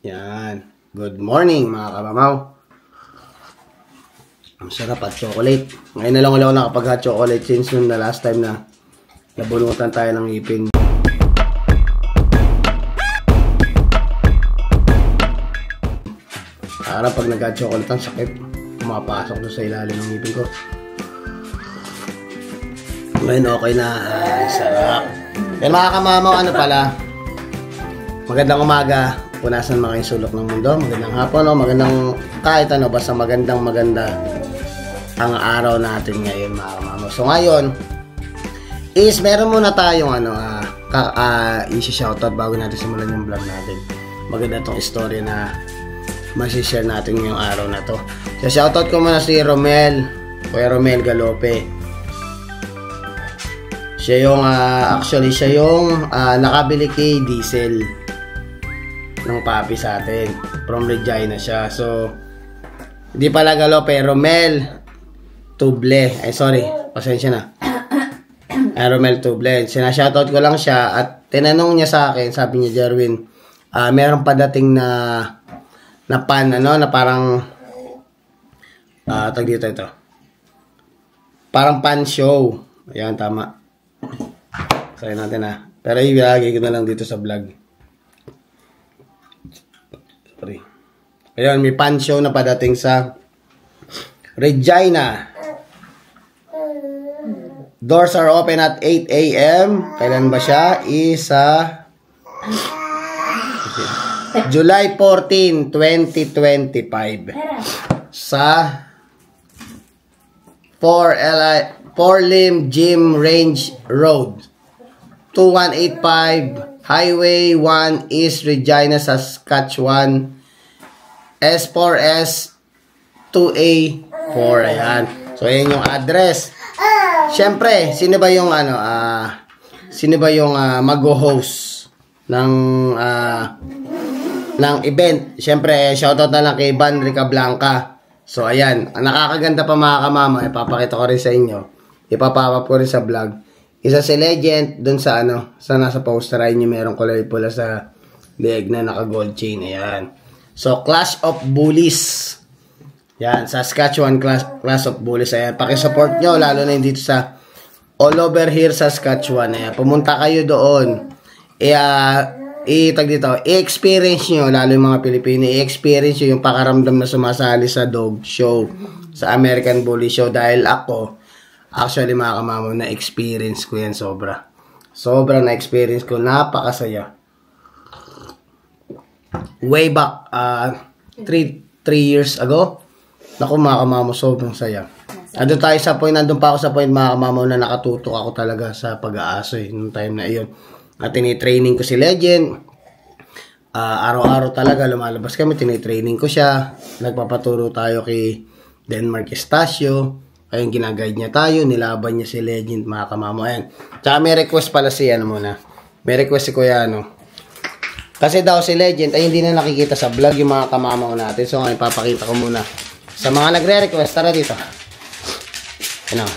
Yan. Good morning mga kamamaw. Ang sarap at chocolate. Ngayon na lang ulit ako nakapag-hot chocolate since yung na last time na nabunutan tayo ng ngipin. Para pag nag-hot chocolate ang sakit, pumapasok doon sa ilalim ng ngipin ko. Ngayon okay na. Ay, sarap. Pero mga kamamaw, ano pala, magandang umaga. Punasan mga sulok ng mundo. Magandang hapon o magandang kahit ano. Basta maganda ang araw natin ngayon mga kamamaw. So ngayon is meron muna tayong isi-shoutout bago natin simulan yung vlog natin. Maganda tong story na masishare natin ngayong araw na to. So shoutout ko muna si Romel. Kuya Romel Galope. Siya yung actually siya yung nakabili kay Diesel ng papi sa atin. From Regina siya. So, hindi pala Galope, Romel Tuble. Ay, sorry. Pasensya na. Romel Tuble. Sinashoutout ko lang siya at tinanong niya sa akin, sabi niya, Jerwin, meron pa dating na pan, na parang tag dito ito. Parang pan show. Ayan, tama. Sorry natin pero ilagay ko na lang dito sa vlog. Sorry. Ayun, may pan show na padating sa Regina. Doors are open at 8 a.m. Kailan ba siya? July 14, 2025. Sa 4 Lim Gym Range Road. 2185 Highway 1 East Regina, Saskatchewan. S4S 2A4. Ayan. So, ayan yung address. Siyempre, sino ba yung mag-host ng event? Siyempre, shoutout na lang kay Bandrica Blanca. So, ayan. Ang nakakaganda pa mga kamama, ipapakita ko rin sa inyo. Ipapapap ko rin sa vlog. Isa si Legend dun sa sa nasa poster ay niyo merong kulay pula sa leg na naka gold chain. Ayan. So, Clash of Bullies. Yan, Saskatchewan Clash of Bullies. Ayan, pakisupport nyo, lalo na dito sa all over here Saskatchewan. Ayan, pumunta kayo doon. I-experience nyo, lalo yung mga Pilipino, i-experience nyo yung pakaramdam na sumasali sa dog show, sa American Bully Show. Dahil ako, actually mga kamamaw, na-experience ko yan sobra. Sobrang na-experience ko, napakasaya. Way back 3 years ago, naku mga kamamaw, sobrang saya. Nandun pa ako sa point mga kamamaw na nakatutok ako talaga sa pag-aaso nung time na iyon. At tinitraining ko si Legend. Araw-araw talaga lumalabas kami, tinitraining ko siya. Nagpapaturo tayo kay Denmark Estacio. Ayun, ginaguide niya tayo, nilaban niya si Legend, mga kamamo. Ayan. Tsaka may request pala muna. May request si Kuya, Kasi daw si Legend ay hindi na nakikita sa vlog yung mga kamamo natin. So, ngayon papakita ko muna. Sa mga nagre-request, tara dito. Ayan,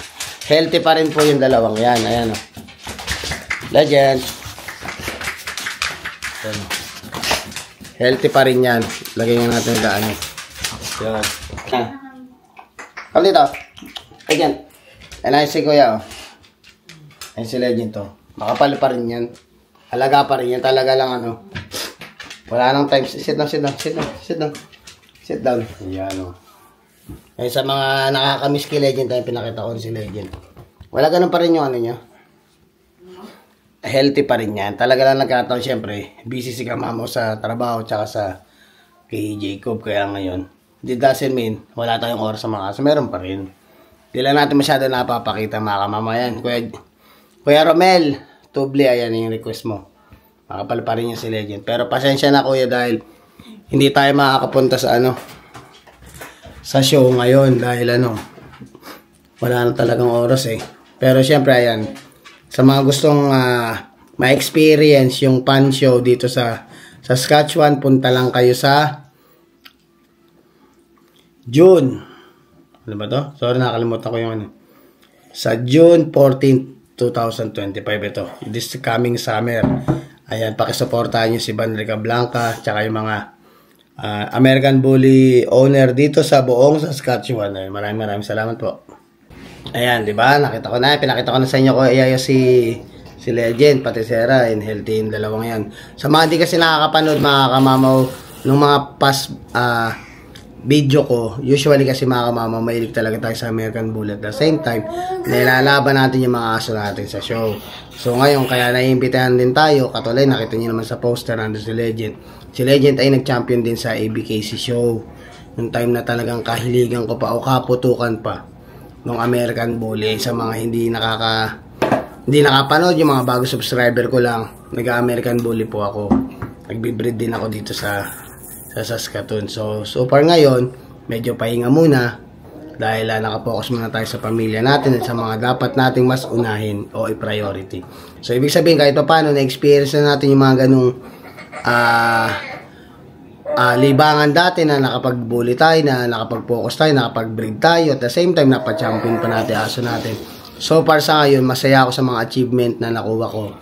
healthy pa rin po yung dalawang yan. Ayan, Legend. Ayan. Healthy pa rin yan. Lagyan nga natin daan. Ayan. Kali dito. Ayan. Ayan si Kuya, Ayan si Legend to. Makapal pa rin yan. Halaga pa rin yan. Talaga lang wala nang time. Sit down. Ayan Ayan sa mga nakakamiss kay Legend tayo pinakita ko si Legend. Wala ganun pa rin yung niya. Healthy pa rin yan. Talaga lang nagkataon syempre. Busy si kamamo sa trabaho tsaka sa kay Jacob. Kaya ngayon, it doesn't mean wala tayong oras sa mga kaso. Meron pa rin. Hindi lang natin masyado napapakita mga kamama yan. Kuya Romel Tuble, ayan yung request mo. Makapal pa rin yung si Legend. Pero pasensya na kuya dahil hindi tayo makakapunta sa sa show ngayon dahil wala na talagang oras Pero syempre ayan, sa mga gustong ma-experience yung pan show dito sa Saskatchewan, punta lang kayo sa June. Ano ba to? Sorry, nakalimutan ko yung Sa June 14, 2025 ito. This coming summer. Ayan, pakisuportahan nyo si Bandrica Blanca, tsaka yung mga American Bully owner dito sa buong Saskatchewan. Maraming salamat po. Ayan, di ba? Nakita ko na, pinakita ko na sa inyo ko si Legend, pati si Hera, and healthy yung dalawang yan. Sa mga di kasi nakakapanood, mga kamamaw, nung mga past video ko, usually kasi mga kamamaw, mahilig talaga tayo sa American Bully. At the same time, nilalaban natin yung mga aso natin sa show. So ngayon, kaya naiimbitahan din tayo, katulad, nakita nyo naman sa poster, nandun si Legend. Si Legend ay nag-champion din sa ABKC show. Yung time na talagang kahiligan ko pa o kaputukan pa ng American Bully. Sa mga hindi nakapanood, yung mga bago subscriber ko lang, nag-American Bully po ako. Nagbe-breed din ako dito sa Saskatoon. So far ngayon, medyo pahinga muna dahil nakapokus muna tayo sa pamilya natin at sa mga dapat nating mas unahin o i-priority. So ibig sabihin, kahit pa paano, na-experience na natin yung mga ganung libangan dati na nakapag-bully tayo, na nakapag-focus tayo, nakapag-breed tayo, at the same time, napag-champion pa natin aso natin. So far sa ngayon, masaya ako sa mga achievement na nakuha ko.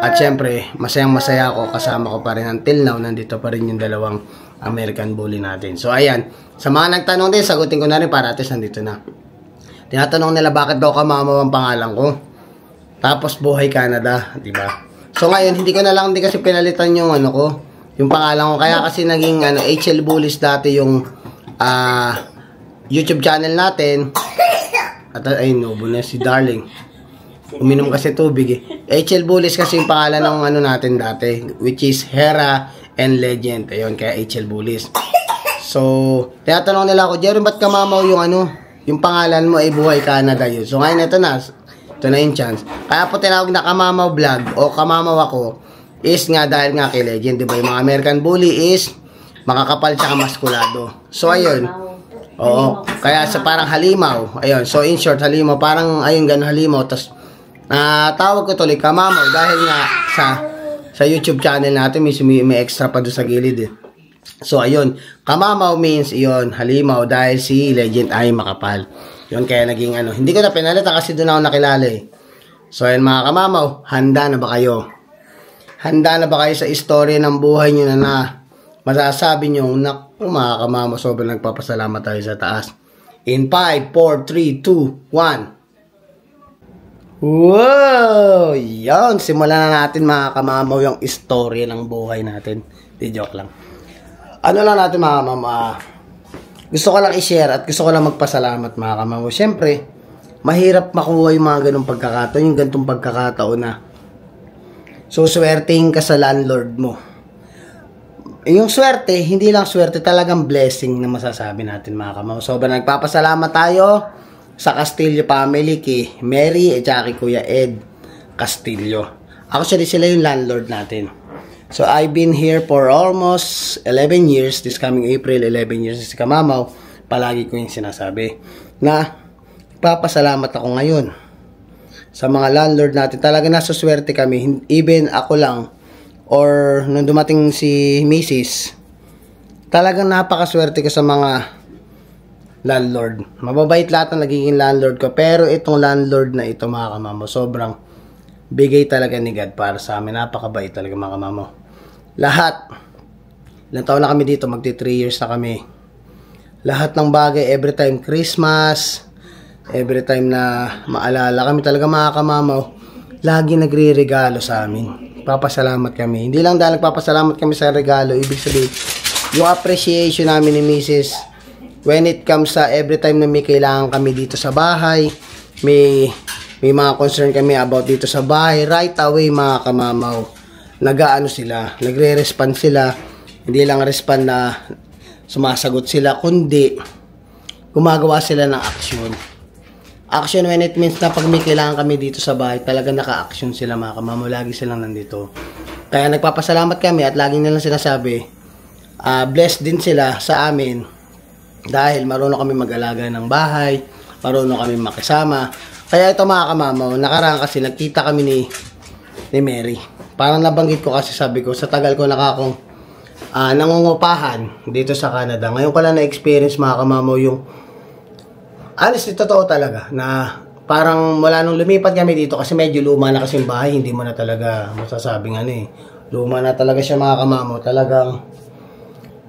At syempre, masayang-masaya ako, kasama ko pa rin until now, nandito pa rin yung dalawang American Bully natin. So ayan, sa mga nagtanong din, sagutin ko na rin para at least nandito na. Tinatanong nila bakit daw Kamamaw ang pangalan ko. Tapos Buhay Canada, di ba? So ngayon, hindi kasi pinalitan yung yung pangalan ko. Kaya kasi naging HL Bullies dati yung YouTube channel natin. At ay nubo na si Darling. Uminom kasi tubig eh. HL Bullies kasi yung pangalan ng natin dati, which is Hera and Legend. Ayun, kaya HL Bullies. So, tinatanong nila ako, Jerry, ba't Kamamaw yung pangalan mo ay Buhay Canada yun? So ngayon ito na yung chance. Kaya po tinawag na Kamamaw Vlog o Kamamaw ako is nga dahil nga kay Legend, diba? Yung mga American Bully is makakapal tsaka maskulado. So ayun. Oo. Kaya sa parang halimaw. Ayun. So in short, halimaw. Parang ayun, ganun halimaw. Tapos tawag ko tuloy Kamamaw dahil nga sa YouTube channel natin may extra pa doon sa gilid eh. So ayun, Kamamaw means yun, halimaw, dahil si Legend ay makapal. Yun, kaya naging hindi ko na pinalitan kasi doon ako nakilala eh. So ayun mga Kamamaw, handa na ba kayo? Handa na ba kayo sa istorya ng buhay nyo na masasabi nyo, naku mga Kamamaw, sobrang nagpapasalamat tayo sa taas. In 5, 4, 3, 2, 1. Wow! Yan, simulan na natin mga Kamamaw yung istorya ng buhay natin. Di joke lang. Lang natin mga Kamamaw, gusto ko lang i-share at gusto ko lang magpasalamat mga Kamamaw. Siyempre, mahirap makuha yung mga ganung pagkakataon, yung ganitong pagkakataon na suswertein ka sa landlord mo. Yung swerte, hindi lang swerte, talagang blessing na masasabi natin mga Kamamaw. Sobrang nagpapasalamat tayo sa Castillo family, kay Mary at kay Kuya Ed Castillo. Actually, sila yung landlord natin. So, I've been here for almost 11 years. This coming April, 11 years si Kamamaw. Palagi ko yung sinasabi na papasalamat ako ngayon sa mga landlord natin. Talaga nasuswerte kami. Even ako lang or nung dumating si Mrs., talagang napakaswerte ko sa mga landlord. Mababait lahat ng nagiging landlord ko. Pero itong landlord na ito mga Kamamaw, sobrang bigay talaga ni God para sa amin. Napakabait talaga mga Kamamaw. Lahat. Ilang taon na kami dito. Magti 3 years na kami. Lahat ng bagay, every time Christmas, every time na maalala kami talaga mga Kamamaw, lagi nagre-regalo sa amin. Papasalamat kami. Hindi lang dahil nagpapasalamat kami sa regalo. Ibig sabihin, yung appreciation namin ni Mrs., when it comes sa every time na may kailangan kami dito sa bahay, may mga concern kami about dito sa bahay, right away mga Kamamaw, sila, nagre-respond sila. Hindi lang respond na sumasagot sila, kundi gumagawa sila ng action. Action when it means na pag may kailangan kami dito sa bahay, talaga naka-action sila mga Kamamaw, lagi silang nandito. Kaya nagpapasalamat kami at lagi nilang sinasabi, blessed din sila sa amin. Dahil marunong kami mag-alaga ng bahay, marunong kami makisama. Kaya ito mga Kamamaw, nakaraan kasi nagkita kami ni Mary. Parang nabanggit ko kasi, sabi ko, sa tagal ko nakakong nangungupahan dito sa Canada. Ngayon ko lang na-experience mga Kamamaw yung, honestly, totoo talaga, na parang mula nung lumipat kami dito, kasi medyo luma na kasi yung bahay, hindi mo na talaga masasabing luma na talaga siya mga Kamamaw. Talagang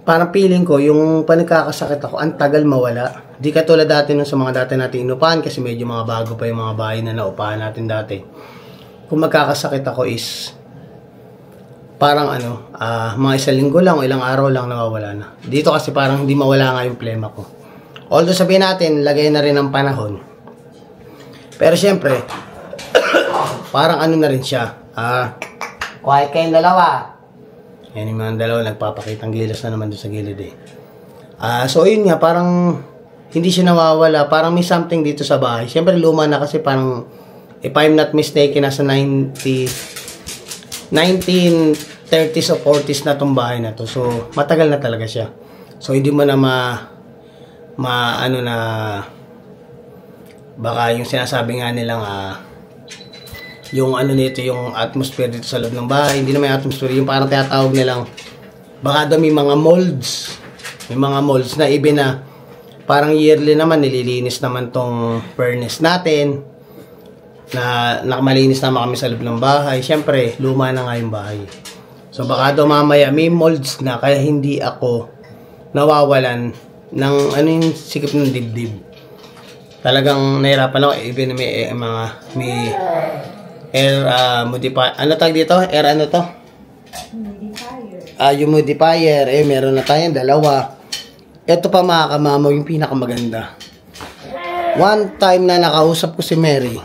parang feeling ko, yung panagkakasakit ako, ang tagal mawala. Di katulad dati nung sa mga dati natin inupahan, kasi medyo mga bago pa yung mga bahay na naupahan natin dati. Kung magkakasakit ako is, parang mga isang linggo lang o ilang araw lang nawawala na. Dito kasi parang hindi mawala nga yung plema ko. Although sabihin natin, lagay na rin ang panahon. Pero syempre, parang na rin siya. Quiet kayong dalawa. Yan yung mga dalawa, nagpapakitang gilas na naman doon sa gilid eh. So yun nga, parang hindi siya nawawala. Parang may something dito sa bahay. Siyempre luma na kasi parang, if I'm not mistaken, nasa 1930s o 40s na itong bahay na to. So matagal na talaga siya. So hindi mo na baka yung sinasabi nga nilang yung nito, yung atmosphere dito sa loob ng bahay, hindi na may atmosphere, yung parang tinatawag nilang, baka daw may mga molds. May mga molds na even na, parang yearly naman, nililinis naman tong furnace natin, na nakamalinis naman kami sa loob ng bahay. Siyempre, luma na nga yung bahay. So, baka daw mamaya may molds na, kaya hindi ako nawawalan ng, yung sikip ng dibdib. Talagang nahirapan ako, even may air modifier. Ano tag dito? Air to? Humidifier. Humidifier. Meron na tayong dalawa. Ito pa mga kamamo, yung pinakamaganda. One time na nakausap ko si Mary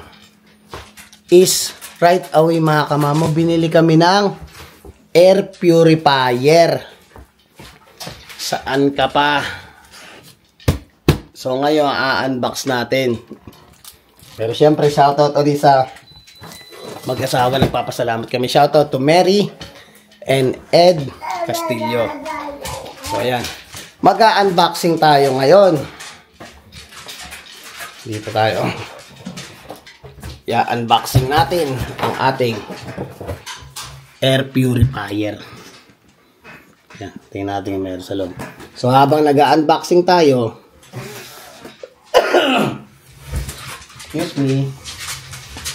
is right away mga kamamo, binili kami ng air purifier. Saan ka pa? So ngayon, a-unbox natin. Pero syempre, shoutout ulit sa mag-asawa, nagpapasalamat kami. Shoutout to Mary and Ed Castillo. So, ayan. Mag-unboxing tayo ngayon. Dito tayo. Unboxing natin ang ating air purifier. Yan. Tingnan natin yung meron sa loob. So, habang nag-unboxing tayo, excuse me,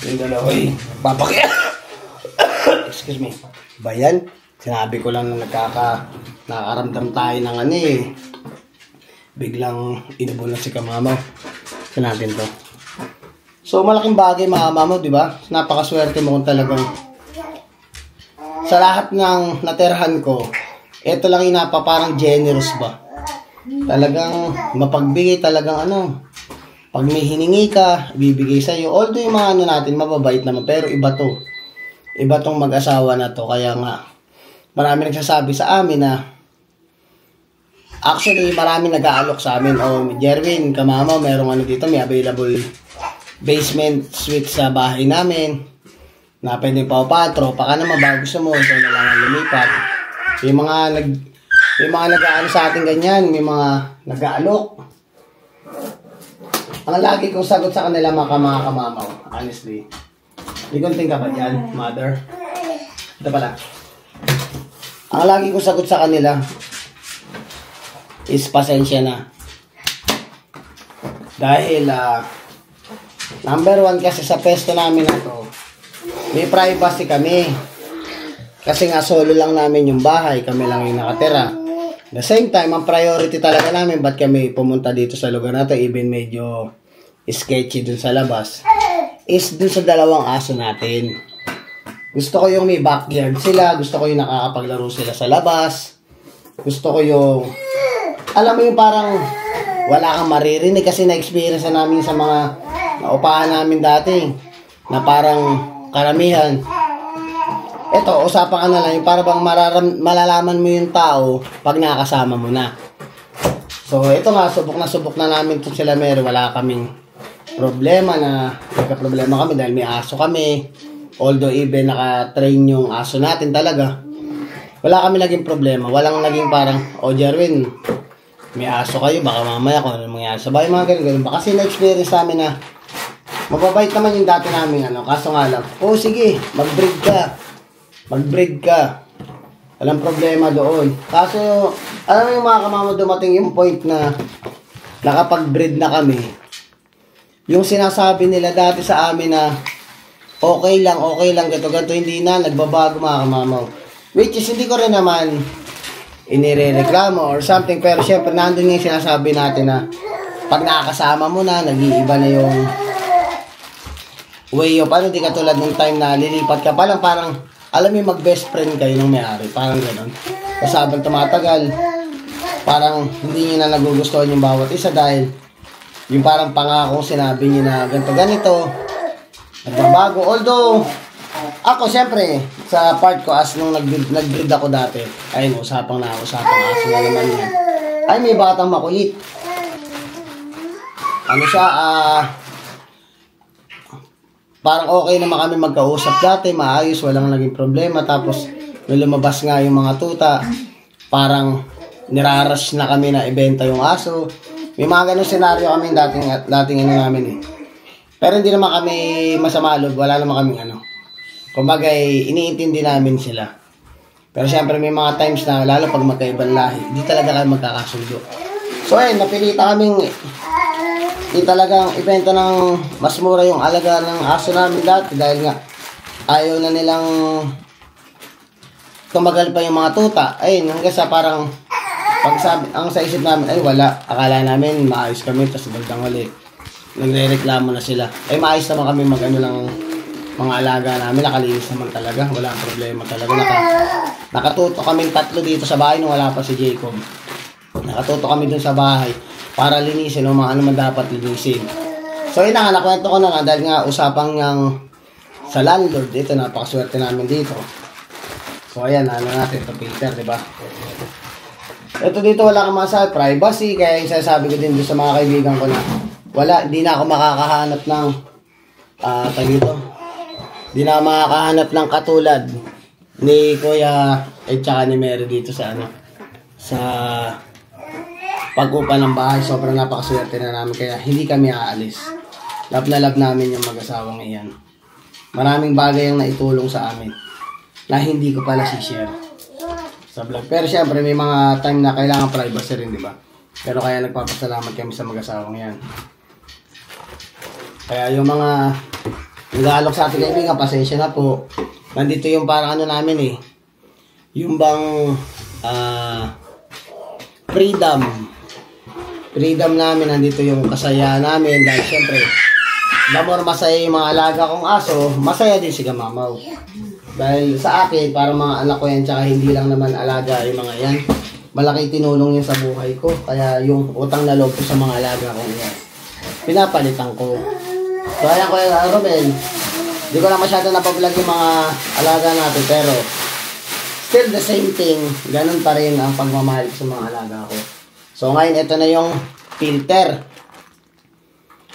yung dalawa papakya. Excuse me. Bayan, sinabi ko lang na nakakaramdam tayo ng biglang inubol na si kamamaw. Ito natin to. So, malaking bagay mga kamamaw, di ba? Napakaswerte mo kung talagang sa lahat ng naterhan ko, ito lang yung parang generous ba? Talagang mapagbigay, talagang pag may hiningi ka, bibigay sa'yo. Although yung mga natin, mababait naman. Pero iba to. Iba tong mag-asawa na to. Kaya nga, marami nagsasabi sa amin na actually, marami nag-aalok sa amin. Jerwin, kamama, merong dito, may available basement suite sa bahay namin na pwede pa upatro. Baka naman bago gusto mo, ito na lang lumipat. May mga nag-aano sa atin ganyan. May mga nag-aalok. Ang lagi kong sagot sa kanila mga kamamaw, honestly. Ligunting ka ba yan, mother? Ito pala. Ang lagi kong sagot sa kanila is pasensya na. Dahil, number one kasi sa pesto namin na to, may privacy kami. Kasi nga solo lang namin yung bahay, kami lang yung nakatira. The same time, ang priority talaga namin, ba't kami pumunta dito sa lugar na to, even medyo sketchy dun sa labas, is dun sa dalawang aso natin. Gusto ko yung may backyard sila, gusto ko yung nakakapaglaro sila sa labas, gusto ko yung, alam mo yung parang wala kang maririnig kasi na-experience na namin sa mga naupahan namin dati, na parang karamihan. Ito, usapan ka na lang, yung para bang malalaman mo yung tao pag nakakasama mo na. So, ito nga, subok na namin itong sila Mary. Wala kaming problema na, nagka-problema kami dahil may aso kami. Although even naka-train yung aso natin talaga. Wala kami naging problema. Walang naging parang, Jerwin, may aso kayo, baka mamaya kung ano mangyari sa bahay, mga ganun. Kasi na-experience namin na, mababait naman yung dati namin, kaso nga lang, sige, mag-breed ka. Walang problema doon. Kaso, alam mo yung mga kamama, dumating yung point na nakapag-breed na kami. Yung sinasabi nila dati sa amin na okay lang, ganito, hindi na, nagbabago mga kamama. Which is, hindi ko rin naman inirereklamo or something. Pero syempre, nandun yung sinasabi natin na pag nakakasama mo na, nag-iiba na yung way of ano, di katulad ng time na lilipat ka pa lang, parang alam mo mag-best friend kayo ng may-ari. Parang gano'n. Kasi habang tumatagal, parang hindi nyo na nagugustuhan yung bawat isa dahil yung parang pangako sinabi nyo na ganito, nagbabago. Although, ako syempre, sa part ko as nung nag-breed ako dati, ayun, usapang aso na naman yan. Ay, may batang makulit. Ano siya, parang okay naman kami magkausap dati, maayos, walang naging problema. Tapos, nung lumabas nga yung mga tuta, parang nirarush na kami na ibenta yung aso. May mga ganun senaryo kami dating ano namin eh. Pero hindi naman kami masama loob, wala naman kami ano. Kumbaga, iniintindi namin sila. Pero syempre may mga times na, lalo pag magkaibang lahi, hindi talaga kami magkakasundo. So ayun, napilita kaming talagang ibenta ng mas mura yung alaga ng aso namin dati dahil nga ayaw na nilang tumagal pa yung mga tuta. Ayun, hanggang sa parang ang sa isip namin, ay wala. Akala namin maayos kami, tapos bagdang ulit nagre-reklamo na sila. Ay maayos naman kami mag-ano lang mga alaga namin, nakalinis naman talaga, wala problema talaga. Nakatuto kaming 3 dito sa bahay nung wala pa si Jacob. Nakatuto kami dun sa bahay para linisin o mga ano man dapat linisin. So yun na nga, nakwento ko na nga dahil nga usapang ng sa landlord dito, napakaswerte namin dito. So ayan, ano natin ito, filter, diba? Ito dito wala kang masabi, privacy, kaya yung sasabi ko din sa mga kaibigan ko na wala, hindi na ako makakahanap ng hindi na makakahanap ng katulad ni Kuya at saka ni Mary dito sa ano, sa pag-upa ng bahay. Sobrang napakaswerte na namin kaya hindi kami aalis. Love na love namin yung mag-asawang iyan. Maraming bagay ang naitulong sa amin na hindi ko pala si-share sa vlog. Pero syempre may mga time na kailangan privacy rin, di ba? Pero kaya nagpapasalamat kami sa mag-asawang yan. Kaya yung mga nag-aalok sa ating kaibigan, pasensya na po. Nandito yung parang ano namin eh. Yung bang freedom. Freedom namin, nandito yung kasaya namin. Dahil syempre, the more masaya yung mga alaga kong aso, masaya din si Kamamaw. Dahil sa akin, parang mga anak ko yan, tsaka hindi lang naman alaga yung mga yan. Malaki tinulong yan sa buhay ko. Kaya yung utang na loob ko sa mga alaga ko yan, pinapalitan ko. So ayan ko yung Romel, hindi ko na masyado napablog yung mga alaga natin, pero still the same thing, ganun pa rin ang pagmamahal ko sa mga alaga ko. So ngayon, ito na yung filter.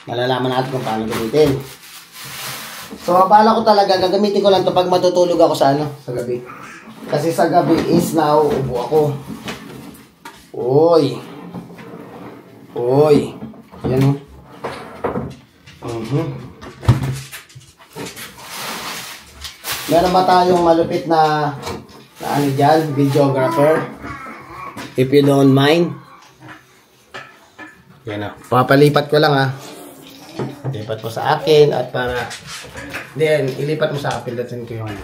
Malalaman natin kung paano gamitin. So bala ko talaga, gagamitin ko lang ito pag matutulog ako sa ano, sa gabi. Kasi sa gabi is nauubo ako. Uy. Yan o. Meron ba tayong malupit na ano dyan, videographer? If you don't mind. Yan o. Papalipat ko lang ha. Ilipat ko sa akin at para then ilipat mo sa akin. Datin ko yung ano.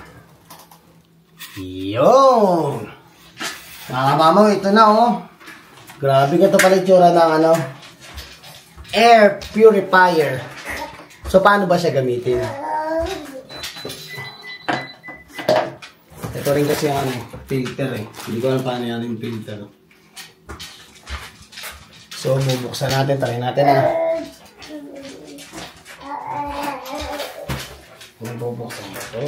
Yun. Mga mamaw, ito na oh. Grabe ka ito pala itsura ng ano, air purifier. So paano ba siya gamitin? Ito rin kasi yung ano, filter eh. Hindi ko alam paano yan yung filter. So bubuksan natin, try natin ah. Bubuksan ito.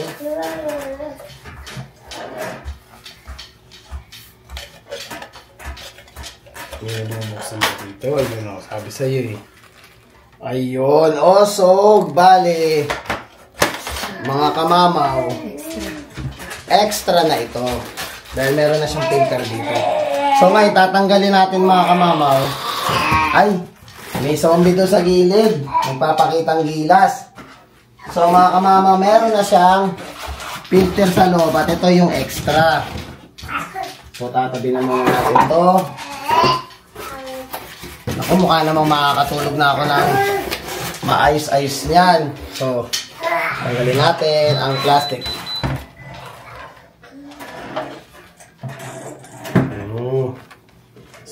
Bubuksan natin ito. Ayun o, sabi sa'yo eh. Ayun, osog, bale. Mga kamamaw, extra na ito. Dahil meron na siyang filter dito. So ngayon, tatanggalin natin mga kamamaw. Ay, may zombie doon sa gilid. Magpapakitang gilas. So mga kamamaw, meron na siyang filter sa loob. At ito yung extra. So tatabi na muna natin ito. Naku, mukha namang makakatulog na ako ng maayos-ayos niyan. So, tanggalin natin ang plastic.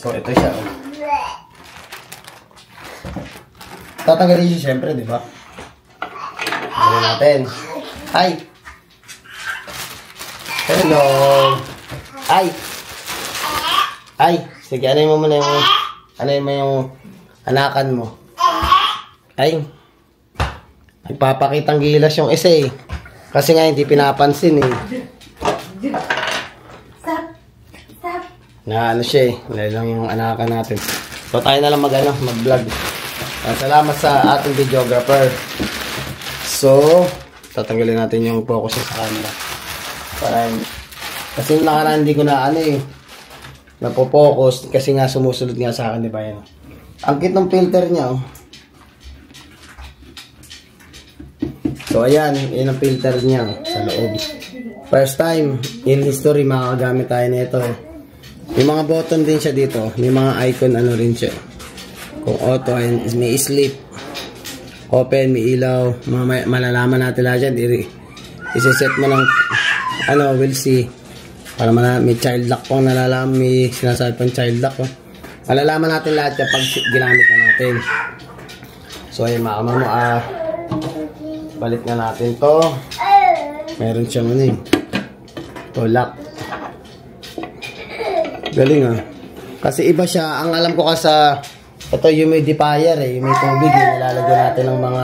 So, ito siya. Tatanggalin siya siyempre, di ba? Gawin natin. Hi! Hello! Hi! Hi! Sige, ano mo muna yung... Ano mo yung anakan mo? Ay! Nagpapakitang gilas yung isa eh. Kasi nga hindi pinapansin eh. Na ano siya eh. Wala lang yung anakan natin. So tayo na lang mag-vlog. Salamat sa ating videographer. So, tatanggalin natin yung focus sa camera. Kasi nakaraan hindi ko na ano eh. Napo-focus kasi nga sumusunod nga sa akin, di ba yan? Ang cute ng filter niya oh. So ayan, yun ang filter niya sa loob. First time in history makakagamit tayo nito. May mga button din siya dito. May mga icon ano rin siya. Kung auto, may sleep, open, may ilaw. Malalaman natin lahat yan. Isiset mo ng ano, we'll see. Para may child lock pong nalalaman. May sinasabi pang child lock. Oh. Malalaman natin lahat yan pag ginamit na natin. So ayun mga kamamo, balik na natin to. Meron siyang ano eh. To lock. Galing ah. Kasi iba siya. Ang alam ko kasi ito humidifier eh. Yung may tubig eh. Nilalagyan natin ng mga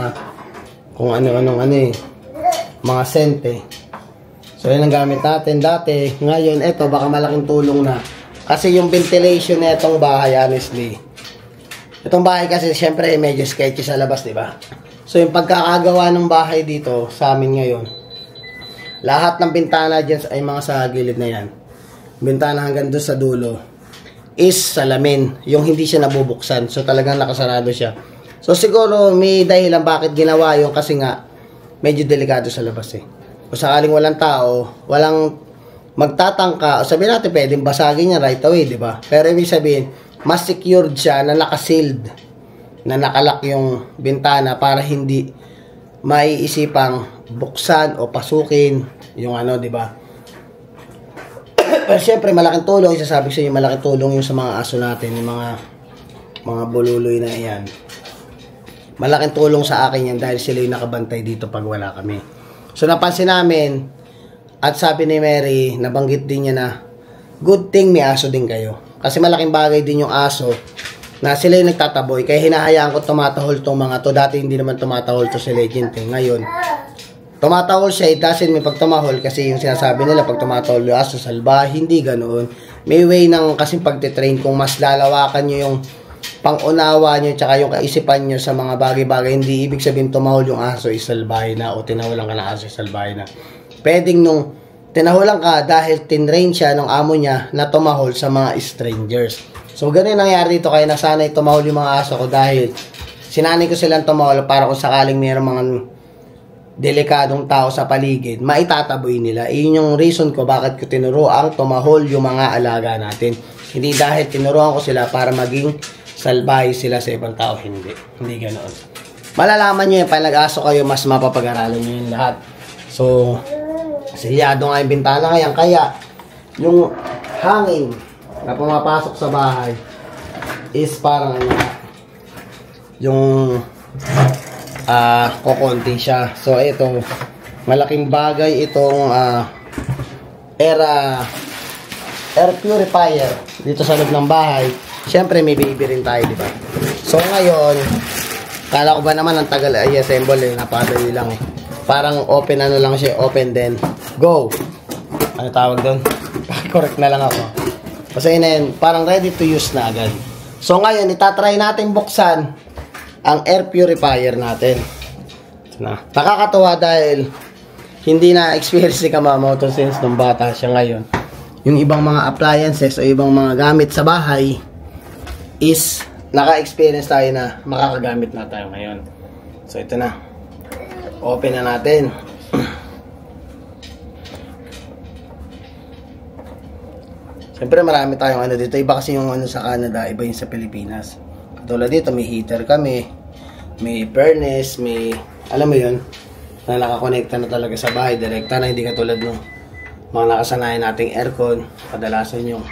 kung ano-anong ano eh. Mga scent eh. So yun ang gamit natin dati. Ngayon ito baka malaking tulong na. Kasi yung ventilation na itong bahay honestly. Itong bahay kasi syempre medyo sketchy sa labas, di ba? So yung pagkakagawa ng bahay dito sa amin ngayon. Lahat ng bintana dyan ay mga sa gilid na yan. Bintana hanggang doon sa dulo is salamin. Yung hindi siya nabubuksan. So talagang nakasarado siya. So siguro may dahilan bakit ginawa yung kasi nga medyo delikado sa labas eh. Kung sakaling walang tao, walang magtatangka, o sabihin natin pwedeng basagin niya right away, di ba? Pero ibig sabihin, mas secured siya na nakasealed, na nakalak yung bintana para hindi maiisipang buksan o pasukin yung ano, di ba? Pero syempre, malaking tulong, isasabi ko sa inyo, malaking tulong yung sa mga aso natin, yung mga bululoy na yan. Malaking tulong sa akin yan dahil sila yung nakabantay dito pag wala kami. So, napansin namin, at sabi ni Mary, nabanggit din niya na, good thing may aso din kayo. Kasi malaking bagay din yung aso, na sila yung nagtataboy. Kaya hinahayaan ko tumatahol tong mga to. Dati hindi naman tumatahol to si Legend. Ngayon, tumatahol siya, it doesn't mean pag tumahol kasi yung sinasabi nila pag tumatahol yung aso salba, hindi ganoon. May way ng kasi pagtitrain kung mas lalawakan nyo yung pangunawa nyo tsaka yung kaisipan nyo sa mga bagay-bagay, hindi ibig sabihin tumahol yung aso isalbahay na o tinahulan ka ng aso isalbahay na. Pwedeng nung tinahulan ka dahil tinrain siya ng amo niya na tumahol sa mga strangers. So ganun nangyari dito kaya nasanay tumahol yung mga aso ko dahil sinanay ko silang tumahol para kung sakaling mayroong mga delikadong tao sa paligid, maitataboy nila. Iyon yung reason ko bakit ko tinuruan tumahol yung mga alaga natin. Hindi dahil tinuruan ko sila para maging salbahe sila sa ibang tao. Hindi ganoon. Malalaman nyo yung pag nag-aso kayo, mas mapapag-aralan nyo yung lahat. So, silyado nga yung bintana ngayon. Kaya, yung hangin na pumapasok sa bahay is parang ano, yung kokonti siya. So, ito, malaking bagay itong air purifier dito sa loob ng bahay. Siyempre, may baby rin tayo, di ba? So, ngayon, kala ko ba naman ang tagal i-assemble eh. Napadali lang eh. Parang open ano lang siya. Open then go. Ano tawag doon? Correct na lang ako. Kasi yun, parang ready to use na agad. So, ngayon, itatry natin buksan ang air purifier natin. Nakakatawa dahil hindi na experience ni Kamamoto since nung bata siya ngayon. Yung ibang mga appliances o ibang mga gamit sa bahay is naka-experience tayo na makakagamit na tayo ngayon. So ito na. Open na natin. Siyempre marami tayong ano dito. Iba kasi yung ano sa Canada, iba yung sa Pilipinas. Katulad dito may heater kami, may furnace, may alam mo yun, na nakakonekta na talaga sa bahay, direkta na, hindi katulad nung mga nakasanayan nating aircon, kadalasan yung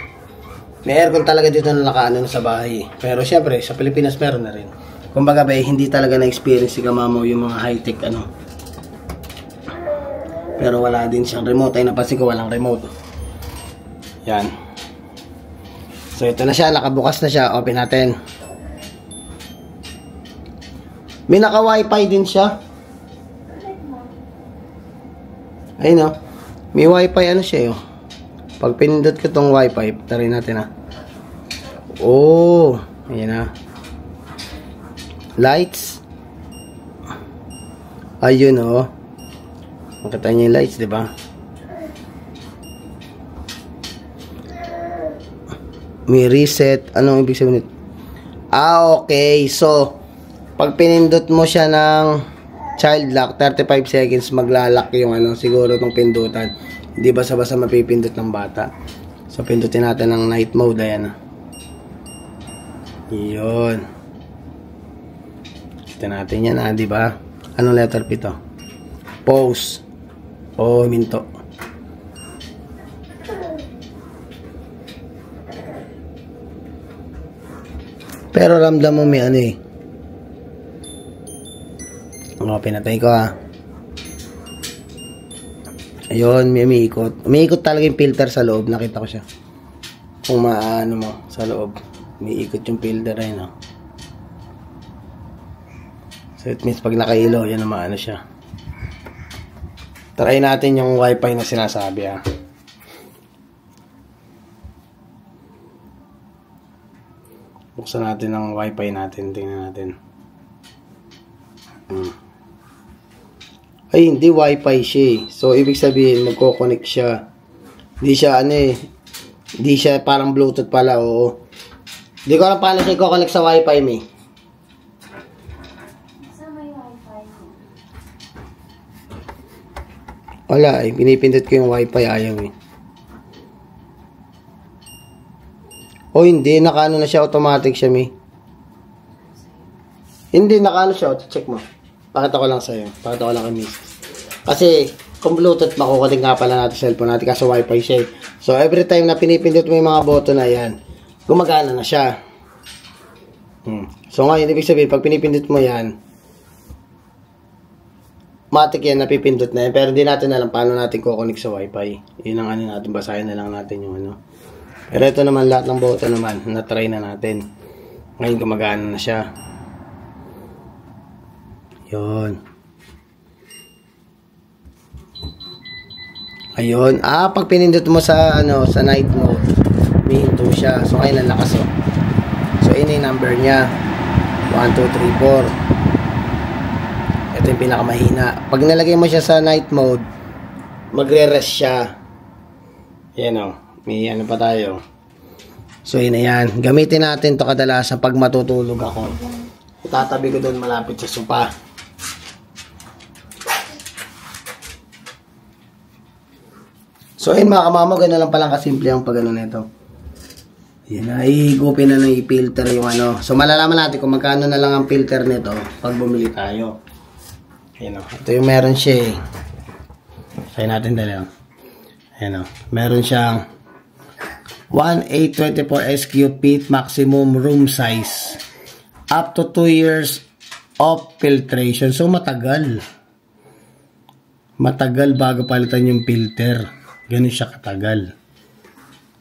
May aircon talaga dito na nakaano na sa bahay. Pero syempre, sa Pilipinas meron na rin. Kumbaga ba, hindi talaga na-experience si Kamamo yung mga high-tech ano. Pero wala din siyang remote. Ay, napansin ko walang remote. Yan. So, ito na siya. Nakabukas na siya. Open natin. May naka-wifi din siya. Ayun o. May wifi ano siya yun. Pag pinindot ko tong wifi, tarin natin ha. Oh, ayan na. Lights. Ayun oh. Makita niyo yung lights, di ba? May reset. Anong ibig sabihin nito? Okay. So, pag pinindot mo siya ng child lock, 35 seconds maglalak yung ano, siguro tong pindutan. Hindi basta-basta mapipindot ng bata. So, pindutin natin ng night mode. Ayan. Yun. Kita natin yan, di ba? Anong letter P to? Pause. O, minto. Pero ramdam mo may ano eh. Pinatay ko ha. Ayun, may umiikot. Umiikot talaga yung filter sa loob. Nakita ko siya. Kung maano mo sa loob. Umiikot yung filter ay no. So it means pag nakailo, yan na maano siya. Try natin yung wifi na sinasabi ha. Buksan natin ang wifi natin. Tingnan natin. Ay, hindi wifi siya eh. So, ibig sabihin, magkoconnect siya. Hindi siya, ano eh. Hindi siya parang Bluetooth pala, oo. Hindi ko alam paano siya i-connect sa wifi mo eh. Saan may wifi? Wala eh. Pinipindot ko yung wifi, ayaw eh. O hindi, nakaano na siya, automatic siya, mi. Hindi, nakaano siya, check mo. Pakita ko lang sa'yo. Pakita ko lang kay miss. Kasi, kung Bluetooth, makukuling nga pala natin cellphone natin kasi wifi siya. So, every time na pinipindot mo yung mga button na yan, gumagana na siya. So, ngayon, ibig sabihin, pag pinipindot mo yan, matik yan, napipindot na yan. Pero hindi natin alam paano natin kukunik sa wifi. Yun ang ano natin, basahin na lang natin yung ano. Pero ito naman, lahat ng button naman, na-try na natin. Ngayon, gumagana na siya. Yun. Ayun. Pag pinindot mo sa ano, sa night mode, may hinto siya. So, ayun ang lakas oh. So, yun yung number niya. 1, 2, 3, 4. Ito yung pinakamahina. Pag nalagay mo siya sa night mode, magre-rest siya. Yan oh. May ano pa tayo. So, yun na yan. Gamitin natin to kadalasan pag matutulog ako. Itatabi ko doon malapit sa sopa. So, ayun mga kamamo, gano'n lang palang kasimple ang pag-ano nito. Yan na, ihigupin na ng i-filter yung ano. So, malalaman natin kung magkano na lang ang filter nito pag bumili tayo. Ayan o. Ito yung meron siya eh. Sayin natin dali o. Ayan o. Meron siyang 1824 SQ feet maximum room size. Up to 2 years of filtration. So, matagal. Matagal bago palitan yung filter. Ganun siya katagal.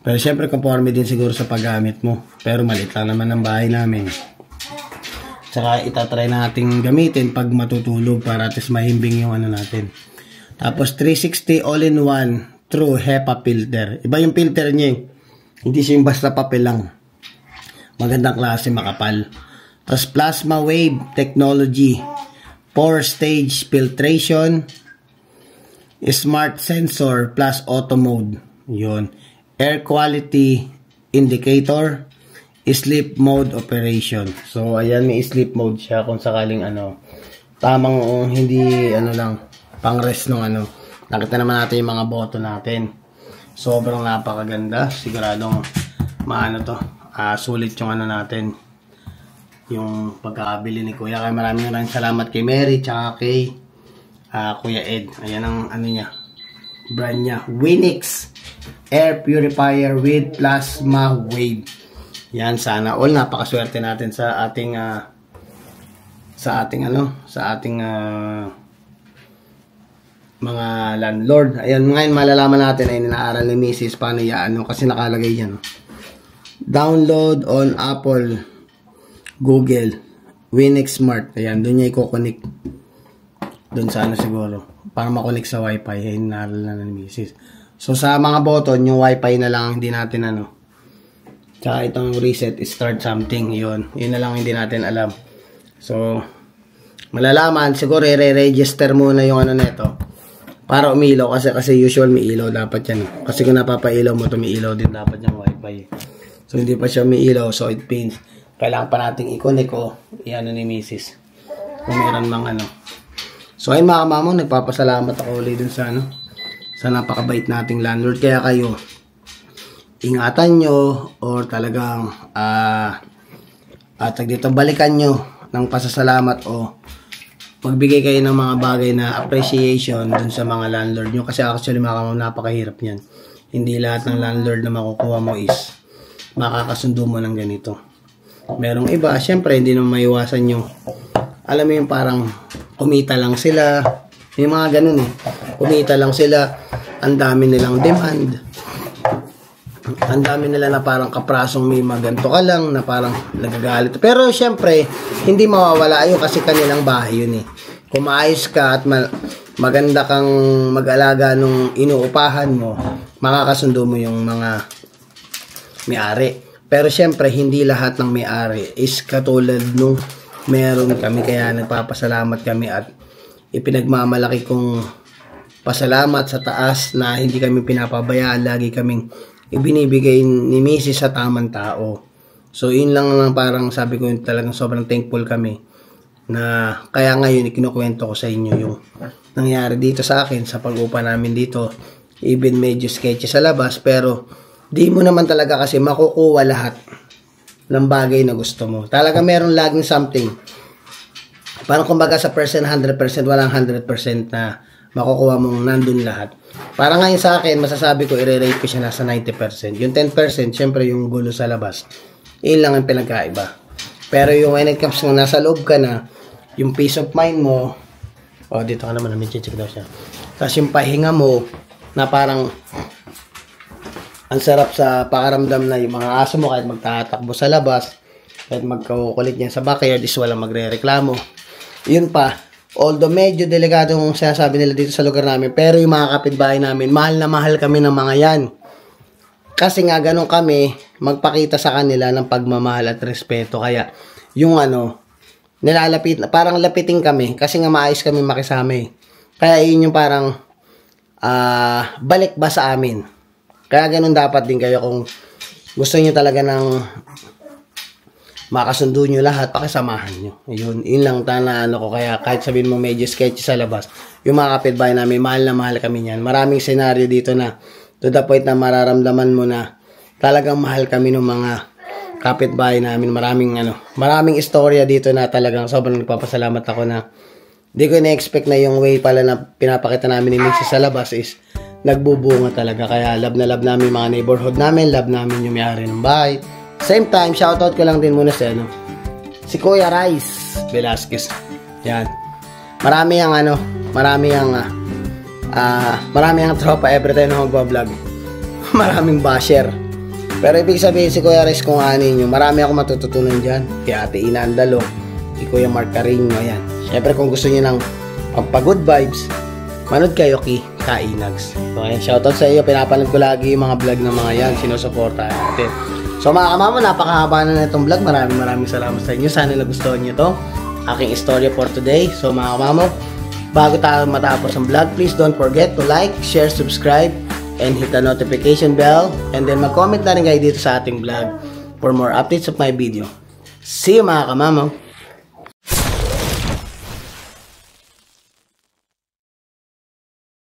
Pero syempre, conforme din siguro sa paggamit mo. Pero maliit lang naman ang bahay namin. Tsaka itatry natin gamitin pag matutulog para at least mahimbing yung ano natin. Tapos 360 all-in-one true HEPA filter. Iba yung filter niya eh. Hindi siya yung basta papel lang. Magandang klase, makapal. Tapos plasma wave technology. 4-stage filtration. Smart sensor plus auto mode. Yun. Air quality indicator. Sleep mode operation. So, ayan, may sleep mode siya kung sakaling ano, tamang hindi ano lang, pang rest nung ano. Nakita naman natin yung mga boto natin. Sobrang napakaganda. Siguradong maano to. Sulit yung ano natin. Yung pagkakabili ni Kuya. Kaya maraming salamat kay Mary tsaka kay Kuya Ed. Ayan ang ano niya. Brand niya. Winix Air Purifier with Plasma Wave. Yan, sana all. Napakaswerte natin sa ating mga landlord. Ayan, ngayon malalaman natin ay inaaral ni Mrs. paano yan, kasi nakalagay yan. Download on Apple, Google, Winix Smart. Ayan, doon niya i-connect. Doon sa siguro. Para makonect sa Wi-Fi. Ayan, inaaral na ni Mrs. So, sa mga button, yung Wi-Fi na lang hindi natin Tsaka itong reset, start something. Yun na lang hindi natin alam. So, malalaman, siguro i-register muna yung neto. Para umilaw kasi usual may ilaw dapat yan. Kasi kung napapailaw mo to, may ilaw din dapat yung Wi-Fi. So hindi pa siya may ilaw, so it means kailangan pa nating i-connect ni Mrs. Kung meron mang So ayun mga kamamo, nagpapasalamat ako ulit dun sa sa napakabait nating landlord. Kaya kayo, ingatan nyo or talagang balikan nyo ng pasasalamat o magbigay kayo ng mga bagay na appreciation dun sa mga landlord nyo. Kasi actually mga kamamo, napakahirap yan. Hindi lahat ng landlord na makukuha mo is makakasundo mo ng ganito. Merong iba, syempre hindi naman maiwasan yung, alam mo yung parang kumita lang sila. Yung mga ganun kumita lang sila, ang dami nilang demand. Ang dami nila na parang kaprasong may maganto ka lang, na parang nagagalit. Pero syempre, hindi mawawala ayun kasi kanilang bahay yun Kung maayos ka at maganda kang mag-alaga nung inuupahan mo, makakasundo mo yung mga may-ari. Pero syempre, hindi lahat ng may-ari is katulad nung meron kami. Kaya nagpapasalamat kami at ipinagmamalaki kong pasalamat sa taas na hindi kami pinapabayaan. Lagi kaming ibinibigay ni Mrs. sa tamang tao. So, yun lang parang sabi ko, talagang sobrang thankful kami na kaya ngayon ikinukwento ko sa inyo yung nangyari dito sa akin sa pag-upa namin dito. Even medyo sketchy sa labas, pero di mo naman talaga kasi makukuha lahat ng bagay na gusto mo. Talaga meron laging something. Parang kumbaga sa percent 100%, walang 100% na makukuha mong nandun lahat. Para ngayon sa akin, masasabi ko, i-rate ko siya nasa 90%. Yung 10%, syempre yung gulo sa labas. Yun lang ang pinagkaiba. Pero yung when it comes na nasa loob ka na, yung peace of mind mo, dito ka naman, check daw siya. Tapos yung pahinga mo, na parang, ang sarap sa pakaramdam na yung mga aso mo kahit magtatakbo sa labas, kahit magkukulit niyan sa backyard, is walang magre-reklamo. Yun pa, although medyo delikado yung sinasabi nila dito sa lugar namin, pero yung mga kapitbahay namin, mahal na mahal kami ng mga yan. Kasi nga ganun kami magpakita sa kanila ng pagmamahal at respeto. Kaya yung nilalapit, parang lapitin kami kasi nga maayos kami makisama Kaya yun yung parang balik ba sa amin. Kaya ganun dapat din kayo kung gusto niyo talaga ng makasundo nyo lahat, pakisamahan nyo. Yun lang ko. Kaya kahit sabihin mo medyo sketchy sa labas, yung mga kapitbahay namin, mahal na mahal kami niyan. Maraming senaryo dito na to the point na mararamdaman mo na talagang mahal kami ng mga kapitbahay namin. Maraming istorya dito na talagang sobrang nagpapasalamat ako na di ko na-expect na yung way pala na pinapakita namin ni Mrs. sa labas is nagbubunga talaga. Kaya love na love namin mga neighborhood namin, love namin yung may-ari ng bahay. Same time, shoutout ko lang din muna si Kuya Rice Velasquez. Yan. Marami ang tropa every time na magbablog. Maraming basher. Pero ibig sabihin si Kuya Rice kung ano nyo, marami akong matututunan dyan. Kaya Ate Ina Andalo, si Kuya Mark Carino, yan. Siyempre kung gusto nyo ng pag-good vibes, manood kayo kay Kainags. So ayan, shoutout sa iyo. Pinapanood ko lagi yung mga vlog ng mga yan. Sinusuportahan natin. So mga kamamo, napakahaba na itong vlog. Maraming salamat sa inyo. Sana nagustuhan nyo to aking istorya for today. So mga kamamo, bago tayo matapos ang vlog, please don't forget to like, share, subscribe, and hit the notification bell. And then mag-comment na rin kayo dito sa ating vlog for more updates of my video. See you mga kamamo.